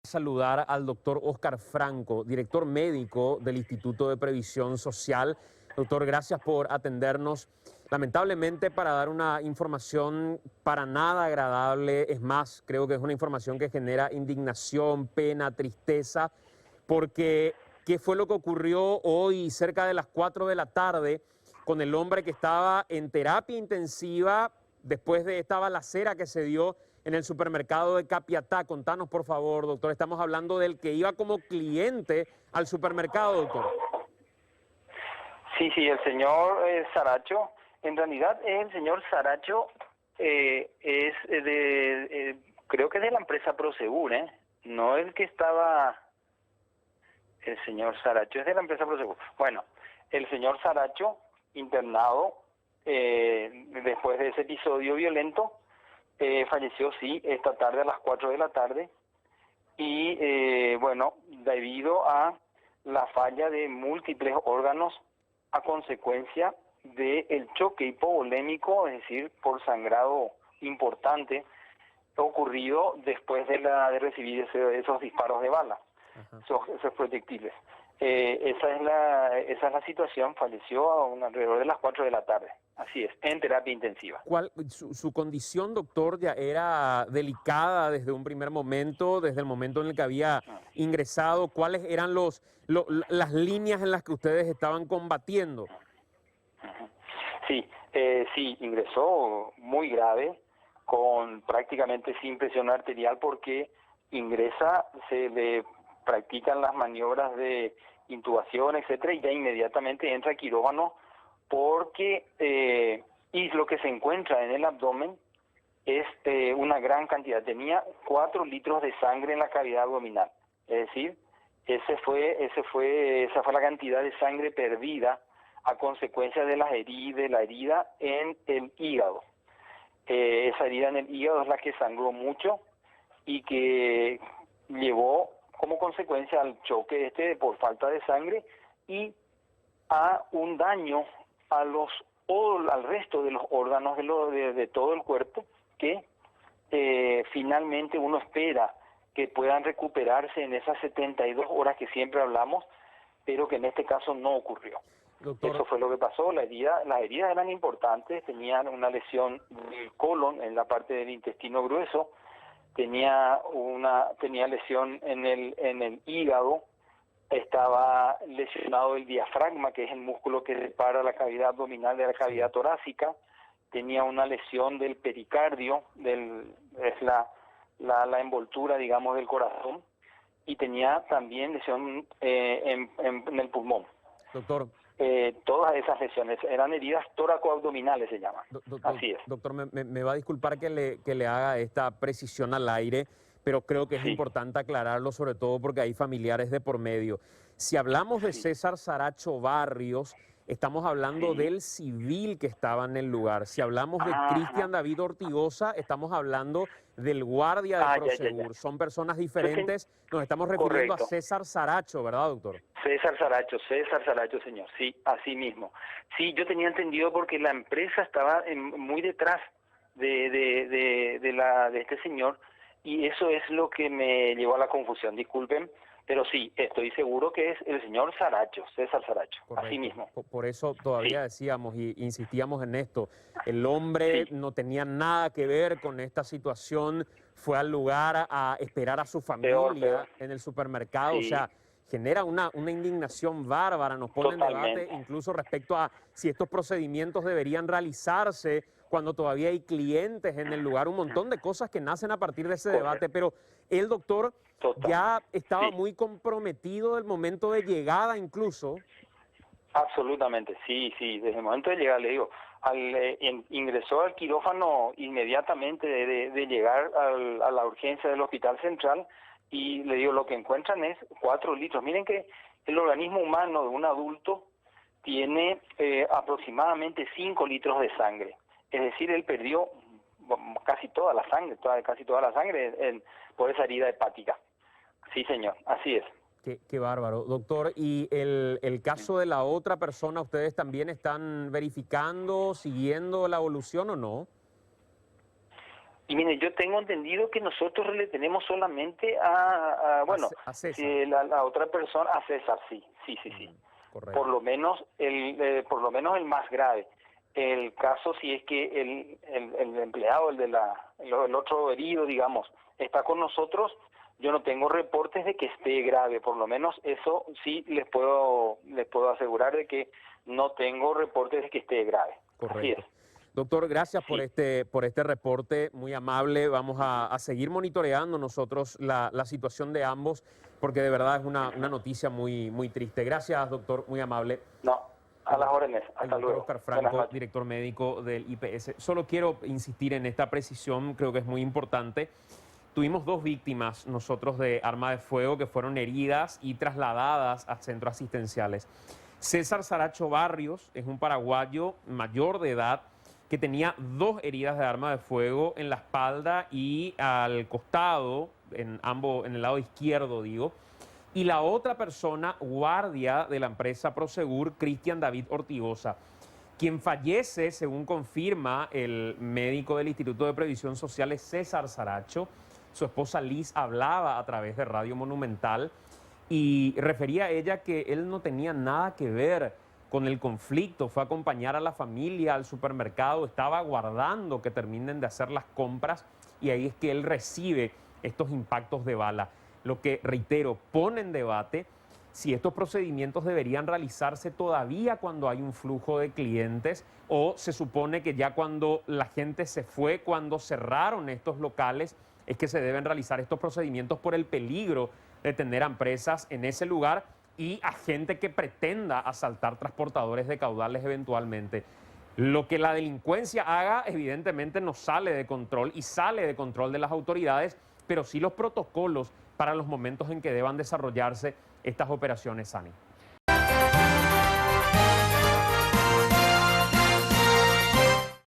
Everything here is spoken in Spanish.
Saludar al doctor Óscar Franco, director médico del Instituto de Previsión Social. Doctor, gracias por atendernos. Lamentablemente, para dar una información para nada agradable, es más, creo que es una información que genera indignación, pena, tristeza, porque ¿qué fue lo que ocurrió hoy cerca de las 4 de la tarde con el hombre que estaba en terapia intensiva después de esta balacera que se dio en el supermercado de Capiatá? Contanos, por favor, doctor. Estamos hablando del que iba como cliente al supermercado, doctor. Sí, el señor Saracho, en realidad el señor Saracho creo que es de la empresa Prosegur, no el que estaba, el señor Saracho es de la empresa Prosegur. Bueno, el señor Saracho, internado después de ese episodio violento, falleció, sí, esta tarde a las 4 de la tarde, y bueno, debido a la falla de múltiples órganos a consecuencia del choque hipovolémico, es decir, por sangrado importante, ocurrido después de recibir esos disparos de bala, esos proyectiles. Esa es la situación. Falleció alrededor de las 4 de la tarde. Así es, en terapia intensiva. Su condición, doctor, ya era delicada desde un primer momento, desde el momento en el que había ingresado? ¿Cuáles eran las líneas en las que ustedes estaban combatiendo? Sí, ingresó muy grave, con prácticamente sin presión arterial, porque ingresa, se le practican las maniobras de intubación, etcétera, y ya inmediatamente entra a quirófano, porque y lo que se encuentra en el abdomen es una gran cantidad. Tenía 4 litros de sangre en la cavidad abdominal, es decir, esa fue la cantidad de sangre perdida a consecuencia de la herida en el hígado. Esa herida en el hígado es la que sangró mucho y que llevó como consecuencia al choque por falta de sangre y a un daño al resto de los órganos de todo el cuerpo, que finalmente uno espera que puedan recuperarse en esas 72 horas que siempre hablamos, pero que en este caso no ocurrió. Doctor, eso fue lo que pasó. Las heridas eran importantes. Tenían una lesión del colon en la parte del intestino grueso, tenía lesión en el hígado, estaba lesionado el diafragma, que es el músculo que separa la cavidad abdominal de la cavidad torácica, tenía una lesión del pericardio, es la envoltura, digamos, del corazón, y tenía también lesión en el pulmón. Doctor. Todas esas lesiones eran heridas tóraco-abdominales, se llaman. Así es. Doctor, me va a disculpar que le haga esta precisión al aire, pero creo que es importante aclararlo, sobre todo porque hay familiares de por medio. Si hablamos de César Saracho Barrios, estamos hablando del civil que estaba en el lugar. Si hablamos de Cristian David Ortigosa, estamos hablando del guardia de Prosegur. Son personas diferentes. Nos estamos refiriendo a César Saracho, ¿verdad, doctor? César Saracho, señor. Sí, así mismo. Sí, yo tenía entendido porque la empresa estaba muy detrás de este señor, y eso es lo que me llevó a la confusión. Disculpen, pero sí, estoy seguro que es el señor Saracho, César Saracho. Correcto. Así mismo. Por eso todavía decíamos y insistíamos en esto. El hombre no tenía nada que ver con esta situación, fue al lugar a esperar a su familia en el supermercado, o sea, genera una indignación bárbara, nos pone en debate incluso respecto a si estos procedimientos deberían realizarse cuando todavía hay clientes en el lugar, un montón de cosas que nacen a partir de ese debate, pero el doctor ya estaba muy comprometido del momento de llegada incluso. Absolutamente, sí, desde el momento de llegar, le digo, ingresó al quirófano inmediatamente de llegar a la urgencia del Hospital Central, y le digo, lo que encuentran es 4 litros. Miren que el organismo humano de un adulto tiene aproximadamente 5 litros de sangre. Es decir, él perdió casi toda la sangre por esa herida hepática. Sí, señor, así es. Qué bárbaro. Doctor, ¿y el caso de la otra persona, ustedes también están verificando, siguiendo la evolución o no? Y mire, yo tengo entendido que nosotros le tenemos solamente A César. si la otra persona, a César, sí. Correcto. Por lo menos el más grave. El caso si es que el empleado, el otro herido, digamos, está con nosotros, yo no tengo reportes de que esté grave, por lo menos eso sí les puedo asegurar de que no tengo reportes de que esté grave. Correcto. Así es. Doctor, gracias Sí. por este reporte muy amable. Vamos a seguir monitoreando nosotros la situación de ambos, porque de verdad es una noticia muy, muy triste. Gracias, doctor, muy amable. No, a las órdenes. El Hasta doctor luego. Oscar Buenas Franco, noches. director médico del IPS. Solo quiero insistir en esta precisión, creo que es muy importante. Tuvimos 2 víctimas nosotros de arma de fuego que fueron heridas y trasladadas a centros asistenciales. César Saracho Barrios es un paraguayo mayor de edad que tenía 2 heridas de arma de fuego en la espalda y al costado, en el lado izquierdo, digo. Y la otra persona, guardia de la empresa Prosegur, Cristian David Ortigosa, quien fallece, según confirma el médico del Instituto de Previsión Social, es César Saracho. Su esposa Liz hablaba a través de Radio Monumental y refería a ella que él no tenía nada que ver con el conflicto, fue a acompañar a la familia al supermercado, estaba aguardando que terminen de hacer las compras y ahí es que él recibe estos impactos de bala. Lo que, reitero, pone en debate si estos procedimientos deberían realizarse todavía cuando hay un flujo de clientes o se supone que ya cuando la gente se fue, cuando cerraron estos locales, es que se deben realizar estos procedimientos por el peligro de tener a empresas en ese lugar y a gente que pretenda asaltar transportadores de caudales eventualmente. Lo que la delincuencia haga, evidentemente, no sale de control y sale de control de las autoridades, pero sí los protocolos para los momentos en que deban desarrollarse estas operaciones, Sani.